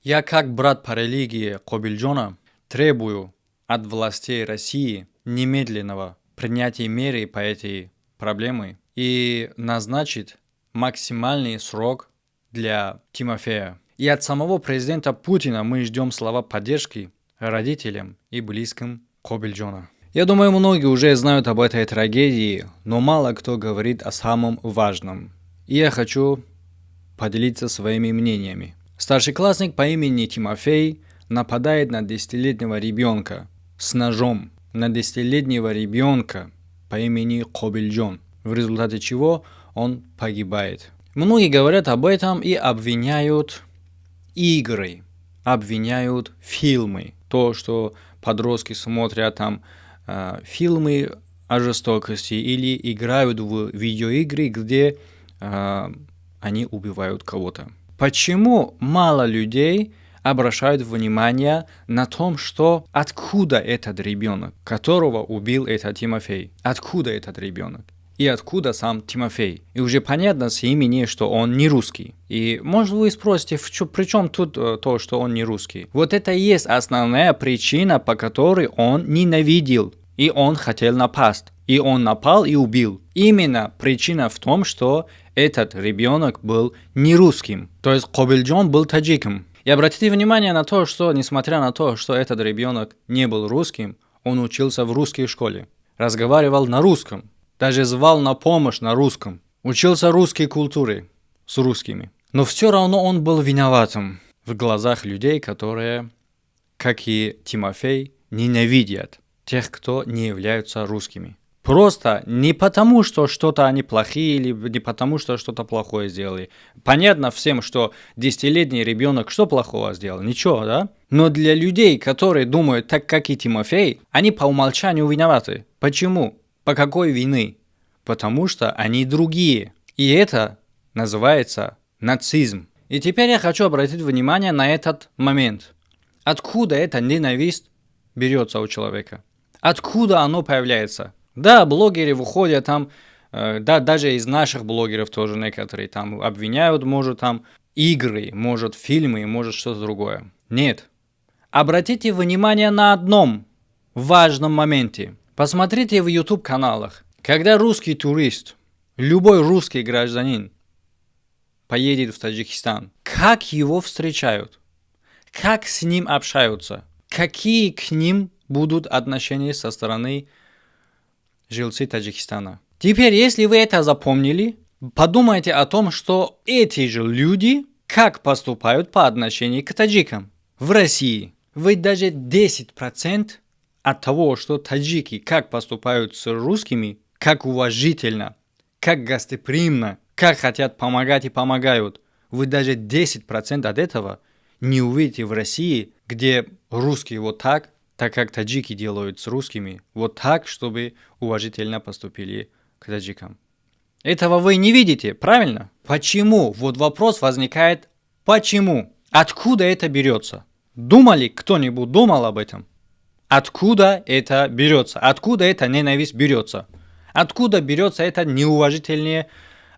Я как брат по религии Кобильджона требую от властей России немедленного принятия меры по этой проблеме и назначить максимальный срок для Тимофея. И от самого президента Путина мы ждем слова поддержки родителям и близким Кобильджона. Я думаю, многие уже знают об этой трагедии, но мало кто говорит о самом важном. И я хочу поделиться своими мнениями. Старшеклассник по имени Тимофей нападает на 10-летнего ребенка с ножом, на 10-летнего ребенка по имени Кобильджон, в результате чего он погибает. Многие говорят об этом и обвиняют игры, обвиняют фильмы. То, что подростки смотрят там фильмы о жестокости или играют в видеоигры, где они убивают кого-то. Почему мало людей обращают внимание на том, что откуда этот ребенок, которого убил этот Тимофей? Откуда этот ребенок? И откуда сам Тимофей? И уже понятно с имени, что он не русский. И может вы спросите, при чем тут то, что он не русский? Вот это и есть основная причина, по которой он ненавидел. И он хотел напасть. И он напал и убил. Именно причина в том, что этот ребенок был не русским. То есть Кобильджон был таджиком. И обратите внимание на то, что несмотря на то, что этот ребенок не был русским, он учился в русской школе. Разговаривал на русском. Даже звал на помощь на русском. Учился русской культуре с русскими. Но все равно он был виноватым в глазах людей, которые, как и Тимофей, ненавидят тех, кто не являются русскими. Просто не потому, что что-то они плохие, или не потому, что что-то плохое сделали. Понятно всем, что 10-летний ребенок что плохого сделал? Ничего, да? Но для людей, которые думают так, как и Тимофей, они по умолчанию виноваты. Почему? По какой вины? Потому что они другие. И это называется нацизм. И теперь я хочу обратить внимание на этот момент. Откуда эта ненависть берется у человека? Откуда оно появляется? Да, блогеры выходят там, да, даже из наших блогеров тоже некоторые там обвиняют, может там игры, может фильмы, может что-то другое. Нет. Обратите внимание на одном важном моменте. Посмотрите в YouTube-каналах. Когда русский турист, любой русский гражданин поедет в Таджикистан, как его встречают? Как с ним общаются? Какие к ним будут отношения со стороны жильцев Таджикистана? Теперь, если вы это запомнили, подумайте о том, что эти же люди как поступают по отношению к таджикам в России. Ведь даже 10% от того, что таджики как поступают с русскими, как уважительно, как гостеприимно, как хотят помогать и помогают, вы даже 10% от этого не увидите в России, где русские вот так, как таджики делают с русскими, вот так, чтобы уважительно поступили к таджикам. Этого вы не видите, правильно? Почему? Вот вопрос возникает, почему? Откуда это берется? Думали, кто-нибудь думал об этом? Откуда это берется? Откуда эта ненависть берется? Откуда берется это неуважительное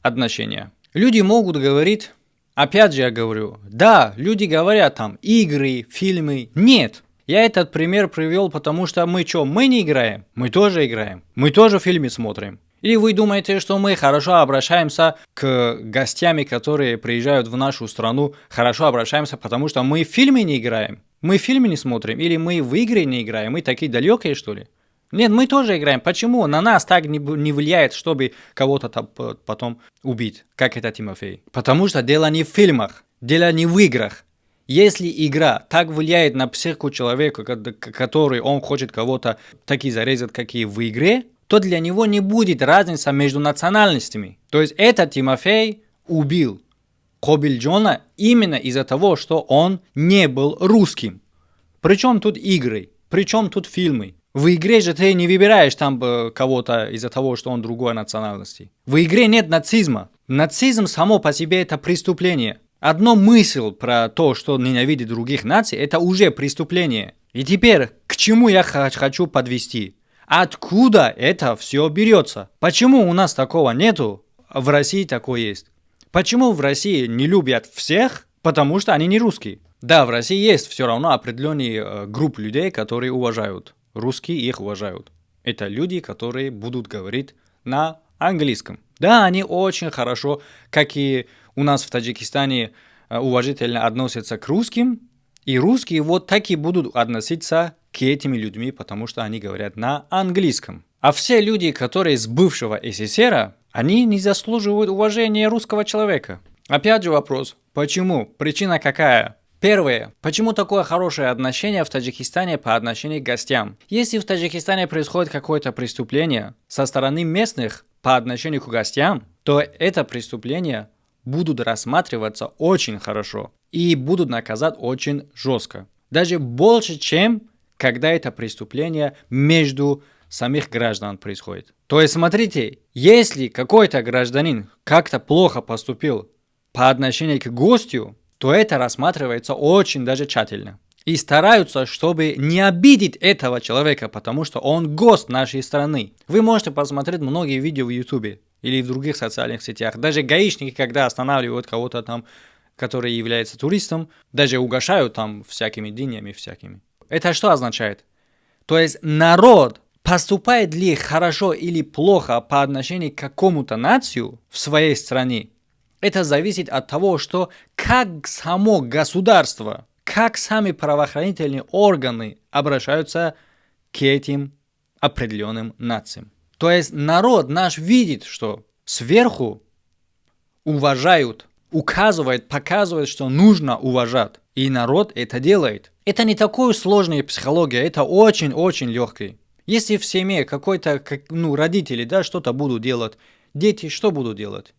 отношение? Люди могут говорить, опять же я говорю, да, люди говорят там игры, фильмы. Нет. Я этот пример привел, потому что мы не играем? Мы тоже играем. Мы тоже фильмы смотрим. Или вы думаете, что мы хорошо обращаемся к гостям, которые приезжают в нашу страну, хорошо обращаемся, потому что мы в фильмы не играем? Мы фильмы не смотрим? Или мы в игры не играем? Мы такие далекие, что ли? Нет, мы тоже играем. Почему? На нас так не влияет, чтобы кого-то потом убить, как это Тимофей. Потому что дело не в фильмах, дело не в играх. Если игра так влияет на психику человека, который он хочет кого-то таки зарезать, как и в игре, то для него не будет разницы между национальностями. То есть этот Тимофей убил Кобильджона именно из-за того, что он не был русским. Причем тут игры? Причем тут фильмы? В игре же ты не выбираешь там кого-то из-за того, что он другой национальности. В игре нет нацизма. Нацизм само по себе это преступление. Одна мысль про то, что ненавидит других наций, это уже преступление. И теперь, к чему я хочу подвести? Откуда это все берется? Почему у нас такого нету, в России такое есть? Почему в России не любят всех? Потому что они не русские. Да, в России есть все равно определенный групп людей, которые уважают русский, их уважают. Это люди, которые будут говорить на английском. Да, они очень хорошо, как и у нас в Таджикистане, уважительно относятся к русским, и русские вот так и будут относиться к этими людьми, потому что они говорят на английском. А все люди, которые с бывшего СССР, они не заслуживают уважения русского человека. Опять же вопрос, почему? Причина какая? Первое. Почему такое хорошее отношение в Таджикистане по отношению к гостям? Если в Таджикистане происходит какое-то преступление со стороны местных по отношению к гостям, то это преступление будут рассматриваться очень хорошо и будут наказать очень жестко. Даже больше, чем когда это преступление между самих граждан происходит. То есть, смотрите, если какой-то гражданин как-то плохо поступил по отношению к гостю, то это рассматривается очень даже тщательно. И стараются, чтобы не обидеть этого человека, потому что он гость нашей страны. Вы можете посмотреть многие видео в YouTube или в других социальных сетях. Даже гаишники, когда останавливают кого-то там, который является туристом, даже угощают там всякими динями всякими. Это что означает? То есть народ поступает ли хорошо или плохо по отношению к какому-то нацию в своей стране, это зависит от того, что как само государство, как сами правоохранительные органы обращаются к этим определенным нациям. То есть народ наш видит, что сверху уважают, указывает, показывает, что нужно уважать. И народ это делает. Это не такая сложная психология, это очень-очень легкая. Если в семье какой-то, родители, да, что-то будут делать, дети что будут делать?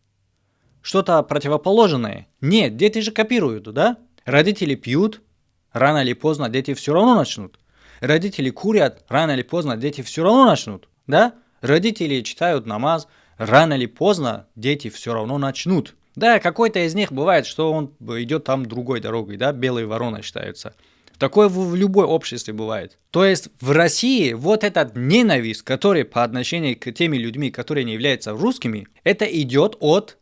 Что-то противоположное? Нет, дети же копируют, да? Родители пьют, рано или поздно дети все равно начнут. Родители курят, рано или поздно дети все равно начнут, да? Родители читают намаз, рано или поздно дети все равно начнут. Да, какой-то из них бывает, что он идет там другой дорогой, да, белой вороной считается. Такое в любой обществе бывает. То есть в России вот этот ненависть, который по отношению к теми людьми, которые не являются русскими, это идет от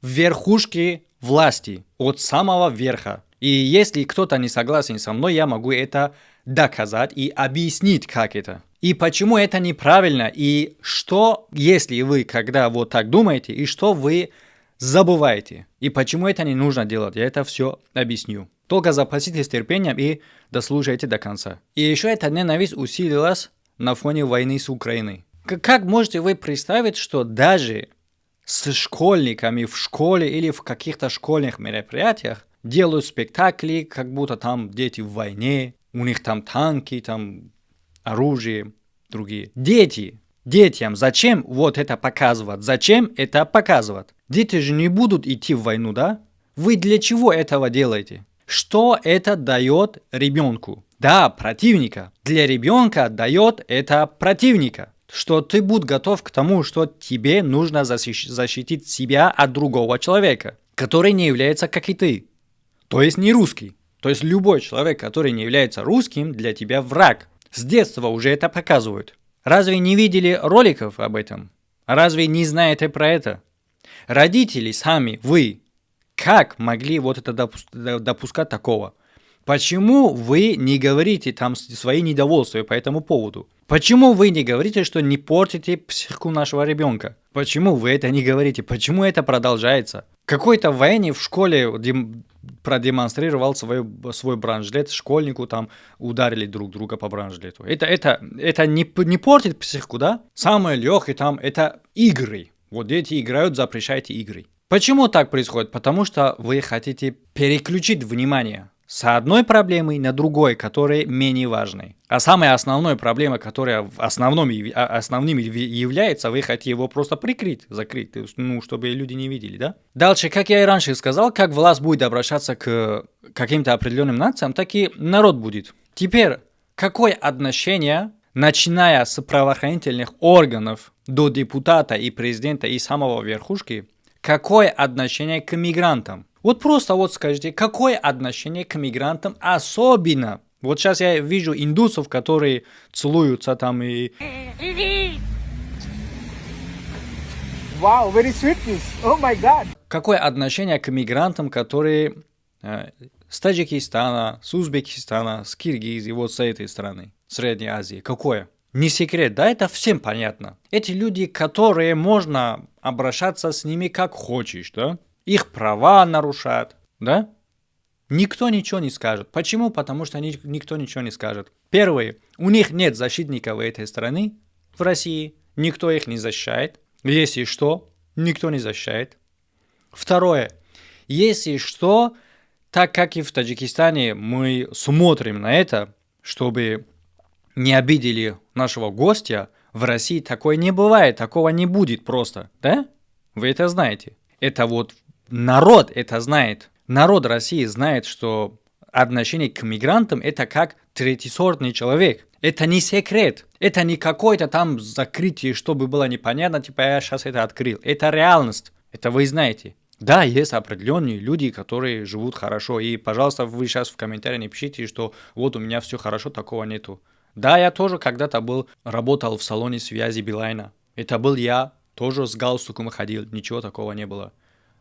верхушки власти, от самого верха. И если кто-то не согласен со мной, я могу это доказать и объяснить, как это. И почему это неправильно, и что, если вы, когда вот так думаете, и что вы забываете, и почему это не нужно делать, я это все объясню. Только запаситесь терпением и дослушайте до конца. И еще эта ненависть усилилась на фоне войны с Украиной. Как можете вы представить, что даже с школьниками в школе или в каких-то школьных мероприятиях делают спектакли, как будто там дети в войне, у них там танки, там оружие, другие. Детям зачем вот это показывать? Зачем это показывать? Дети же не будут идти в войну, да? Вы для чего этого делаете? Что это дает ребенку? Да, противника. Для ребенка дает это противника. Что ты будь готов к тому, что тебе нужно защитить себя от другого человека, который не является как и ты. То есть не русский. То есть любой человек, который не является русским, для тебя враг. С детства уже это показывают. Разве не видели роликов об этом? Разве не знаете про это? Родители сами, вы, как могли вот это допускать такого? Почему вы не говорите там свои недовольства по этому поводу? Почему вы не говорите, что не портите психику нашего ребенка? Почему вы это не говорите? Почему это продолжается? Какой-то военный в школе продемонстрировал свой бронежилет, школьнику там ударили друг друга по бронежилету. Это не портит психику, да? Самое легкое там это игры. Вот дети играют, запрещайте игры. Почему так происходит? Потому что вы хотите переключить внимание с одной проблемой на другой, которая менее важной. А самая основная проблема, которая основным является, вы хотите его просто прикрыть, закрыть, чтобы люди не видели, да? Дальше, как я и раньше сказал, как власть будет обращаться к каким-то определенным нациям, так и народ будет. Теперь, какое отношение, начиная с правоохранительных органов до депутата и президента и самого верхушки, какое отношение к мигрантам? Вот просто вот скажите, какое отношение к мигрантам особенно? Вот сейчас я вижу индусов, которые целуются там и... Wow, very sweetness. Oh my God. Какое отношение к мигрантам, которые с Таджикистана, с Узбекистана, с Киргизии, вот с этой страны, Средней Азии. Какое? Не секрет, да, это всем понятно. Эти люди, которые можно обращаться с ними как хочешь, да? Их права нарушают, да? Никто ничего не скажет. Почему? Потому что никто ничего не скажет. Первое, у них нет защитников этой страны в России, никто их не защищает. Если что, никто не защищает. Второе, если что, так как и в Таджикистане мы смотрим на это, чтобы не обидели нашего гостя, в России такое не бывает, такого не будет просто, да? Вы это знаете. Это вот народ это знает. Народ России знает, что отношение к мигрантам это как третьесортный человек. Это не секрет. Это не какое-то там закрытие, чтобы было непонятно, типа я сейчас это открыл. Это реальность. Это вы знаете. Да, есть определенные люди, которые живут хорошо. И, пожалуйста, вы сейчас в комментариях не пишите, что вот у меня все хорошо, такого нету. Да, я тоже когда-то работал в салоне связи Билайна. Это был я, тоже с галстуком ходил, ничего такого не было.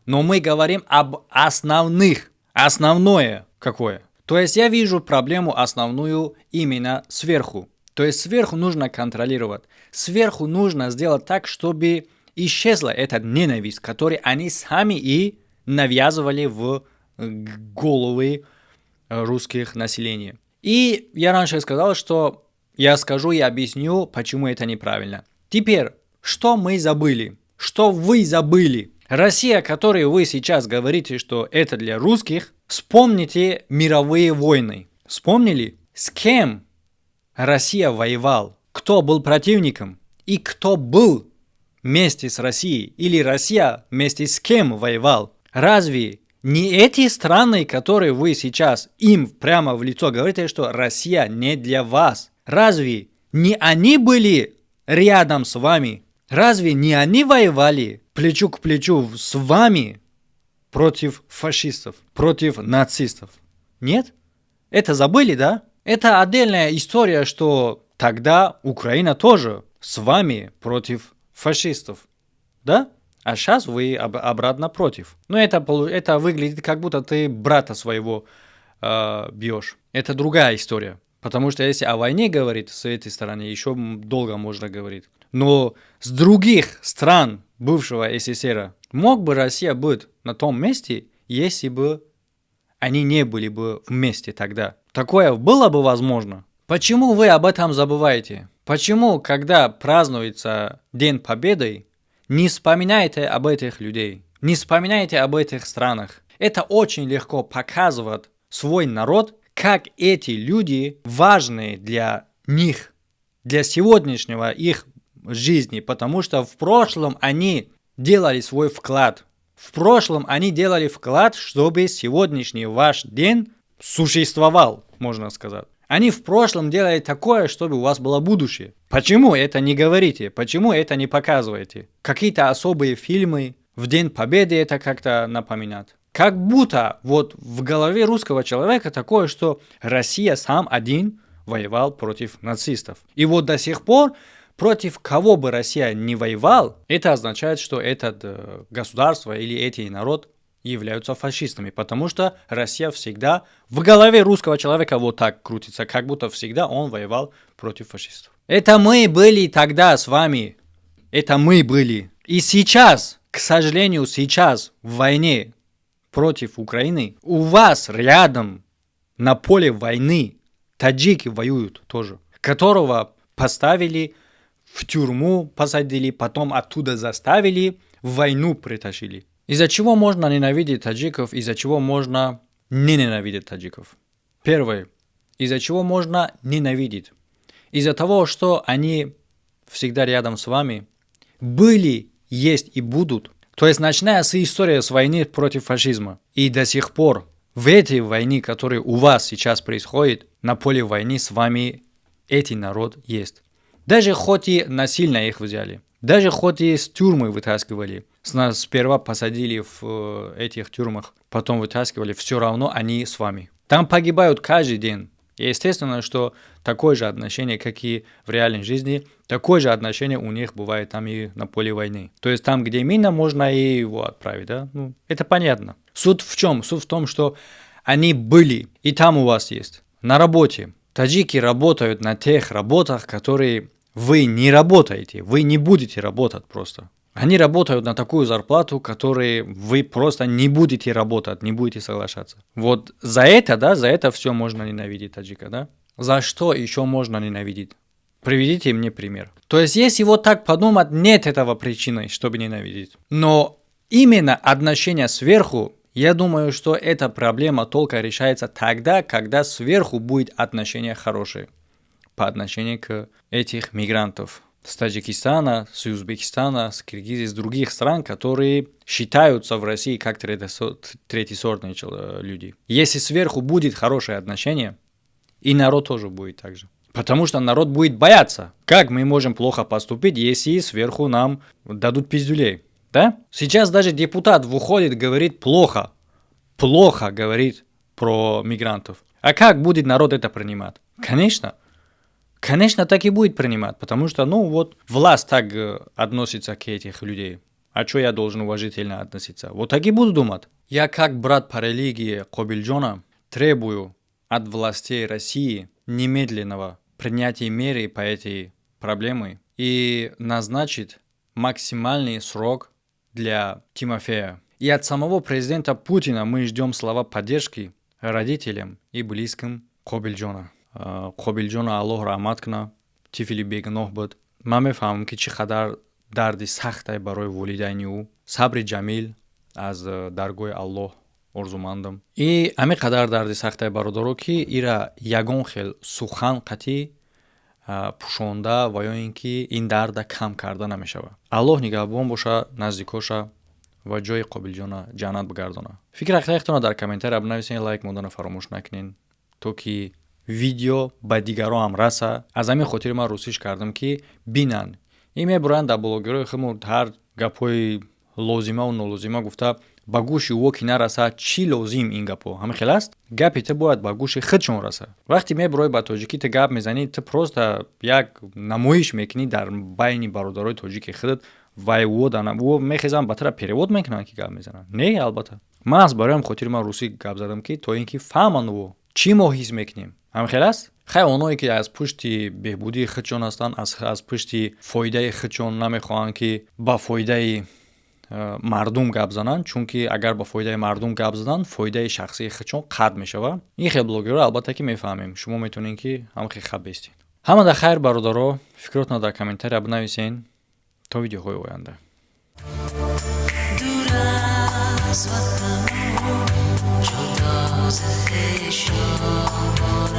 Но мы говорим об основных. Основное какое? То есть я вижу проблему основную именно сверху. То есть сверху нужно контролировать. Сверху нужно сделать так, чтобы исчезла эта ненависть, которую они сами и навязывали в головы русских населения. И я раньше сказал, что я скажу и объясню, почему это неправильно. Теперь, что мы забыли? Что вы забыли? Россия, о которой вы сейчас говорите, что это для русских, вспомните мировые войны. Вспомнили? С кем Россия воевал? Кто был противником? И кто был вместе с Россией? Или Россия вместе с кем воевал? Разве не эти страны, которые вы сейчас им прямо в лицо говорите, что Россия не для вас? Разве не они были рядом с вами? Разве не они воевали плечу к плечу с вами против фашистов, против нацистов? Нет? Это забыли, да? Это отдельная история, что тогда Украина тоже с вами против фашистов, да? А сейчас вы обратно против. Но это выглядит, как будто ты брата своего бьешь. Это другая история. Потому что если о войне говорить с этой стороны, еще долго можно говорить. Но с других стран бывшего СССР мог бы Россия быть на том месте, если бы они не были бы вместе тогда. Такое было бы возможно. Почему вы об этом забываете? Почему, когда празднуется День Победы, не вспоминаете об этих людей? Не вспоминаете об этих странах? Это очень легко показывает свой народ, как эти люди важны для них, для сегодняшнего их жизни, потому что в прошлом они делали свой вклад. В прошлом они делали вклад, чтобы сегодняшний ваш день существовал, можно сказать. Они в прошлом делали такое, чтобы у вас было будущее. Почему это не говорите? Почему это не показываете? Какие-то особые фильмы в День Победы это как-то напоминают. Как будто вот в голове русского человека такое, что Россия сам один воевал против нацистов. И вот до сих пор против кого бы Россия не воевал, это означает, что это государство или эти народ являются фашистами, потому что Россия всегда в голове русского человека вот так крутится, как будто всегда он воевал против фашистов. Это мы были тогда с вами, это мы были. И сейчас, к сожалению, сейчас в войне против Украины, у вас рядом на поле войны таджики воюют тоже, которого поставили в тюрьму, посадили, потом оттуда заставили, в войну притащили. Из-за чего можно ненавидеть таджиков, из-за чего можно не ненавидеть таджиков? Первое. Из-за чего можно ненавидеть? Из-за того, что они всегда рядом с вами, были, есть и будут. То есть, начиная с истории с войны против фашизма, и до сих пор в этой войне, которая у вас сейчас происходит, на поле войны с вами эти народ есть. Даже хоть и насильно их взяли, даже хоть и с тюрьмы вытаскивали, нас сперва посадили в этих тюрьмах, потом вытаскивали, все равно они с вами. Там погибают каждый день. И естественно, что такое же отношение, как и в реальной жизни, такое же отношение у них бывает там и на поле войны. То есть там, где мина, можно и его отправить, да? Ну, это понятно. Суть в чем? Суть в том, что Они были, и там у вас есть. На работе. Таджики работают на тех работах, которые вы не работаете. Вы не будете работать просто. Они работают на такую зарплату, которой вы просто не будете работать, не будете соглашаться. Вот за это все можно ненавидеть таджика, да? За что еще можно ненавидеть? Приведите мне пример. То есть, если вот так подумать, нет этого причины, чтобы ненавидеть. Но именно отношение сверху, я думаю, что эта проблема только решается тогда, когда сверху будет отношение хорошее по отношению к этих мигрантов. С Таджикистана, с Узбекистана, с Киргизии, с других стран, которые считаются в России как третьесортные люди. Если сверху будет хорошее отношение, и народ тоже будет так же. Потому что народ будет бояться. Как мы можем плохо поступить, если сверху нам дадут пиздюлей? Да? Сейчас даже депутат выходит, говорит плохо. Плохо говорит про мигрантов. А как будет народ это принимать? Конечно. Конечно, так и будет принимать, потому что, власть так относится к этих людей. А что я должен уважительно относиться? Вот так и буду думать. Я как брат по религии Кобилджона требую от властей России немедленного принятия меры по этой проблеме и назначить максимальный срок для Тимофея. И от самого президента Путина мы ждем слова поддержки родителям и близким Кобилджона. Кобилджона Аллоҳ раҳмат кунад, тифли бегуноҳ буд. Ман мефаҳмам ки чӣ қадар дарди сахтае барои волидайни ӯ. Сабри ҷамил аз даргоҳи Аллоҳ орзумандам. И ҳамин қадар дарди сахтае бародаро ки ира ягон хел сухан қатъӣ пӯшонда ва ё ин ки ин дарда кам карда намешавад. Аллоҳ нигаҳбон боша наздикоша ва ҷои Кобилҷона ҷаннат бигардона. Фикр ахтаехтона дар комментария бинависен, лайк модана фаромӯш накунен, то ки видео ба дигаро ҳам раса. Аз ҳамин хотир ман русиш кардам ки бинан. И мебуранд дар блогерои худмон ҳар гапҳои лозимаву нолозима гуфта ба гӯши ӯ ки нараса чӣ лозим ин гапҳо. Ҳамин хел аст? Гапи ту бояд ба гӯши худшон раса. Вақте мебурой ба тоҷикӣ ту гап мезанӣ, ту просто як намоиш мекунӣ дар байни бародарои тоҷики худат вай ӯ мехезан ба тура перевод мекунанд ки гап мезананд. Не, албатта. Ман аз бароям хотири ман русӣ гап задам ки то ин ки фаҳманд ӯ чӣ мо ҳис мекунем. ҳамин хел аст? хай оное ки аз пушти беҳбудии худшон ҳастанд, аз пушти фоидаи худшон намехоҳанд ки ба фоидаи мардум гап зананд, чунки агар ба фоидаи мардум гап зананд, фоидаи шахсии худшон қатъ мешавад. Ин хел блогерро албатта ки мефаҳмем. Шумо метавонед ки ҳам хел хаб бестед. ҳамада хайр бародаро, фикротно дар комментария бинависен. То видеоҳои оянда. Дур аз ватан, ҷудо аз хешон.